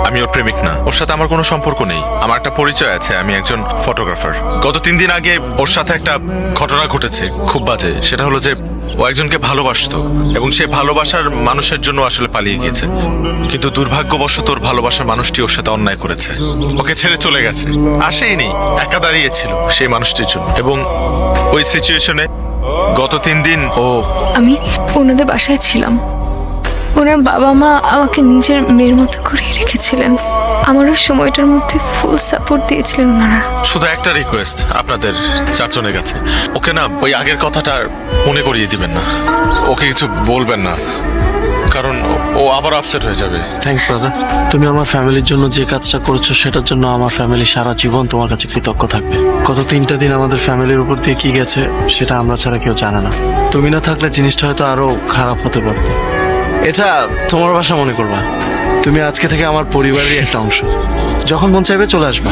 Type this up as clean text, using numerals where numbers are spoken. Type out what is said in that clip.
আমি ওর প্রেমিক না, ওর সাথে আমার কোনো সম্পর্ক নেই। আমার একটা পরিচয় আছে, আমি একজন ফটোগ্রাফার। গত 3 দিন আগে ওর সাথে একটা ঘটনা ঘটেছে, খুব বাজে। সেটা হলো যে ও একজনকে ভালোবাসতো এবং সে ভালোবাসার মানুষের জন্য আসলে পালিয়ে গিয়েছে, কিন্তু দুর্ভাগ্যবশত ওর ভালোবাসার মানুষটি ওর সাথে অন্যায় করেছে, ওকে ছেড়ে চলে গেছে। আসেইনি, একা দাঁড়িয়েছিল সেই মানুষটির জন্য। এবং ওই সিচুয়েশনে গত 3 দিন ও আমি ওনাদের বাসায় ছিলাম। ওনার বাবা মা আমাকে নিজের মেয়ের মতো করে রেখেছিলেন। আমারও সময়টার মধ্যে ফুল সাপোর্ট দিয়েছিলেন ওনারা। শুধু একটা রিকোয়েস্ট আপনাদের 4 জনের কাছে, ওকে না ওই আগের কথাটা আর মনে করিয়ে দিবেন না, ওকে কিছু বলবেন না, কারণ ও আবার আপসেট হয়ে যাবে। থ্যাঙ্কস ব্রাদার, তুমি আমার ফ্যামিলির জন্য যে কাজটা করেছো সেটার জন্য আমার ফ্যামিলি সারা জীবন তোমার কাছে কৃতজ্ঞ থাকবে। গত 3টা দিন আমাদের ফ্যামিলির উপর দিয়ে কি গেছে সেটা আমরা ছাড়া কেউ জানে না। তুমি না থাকলে জিনিসটা হয়তো আরো খারাপ হতে পারত। এটা তোমার বাসা মনে করবা, তুমি আজকে থেকে আমার পরিবারেরই একটা অংশ। যখন মন চাইবে চলে আসবা।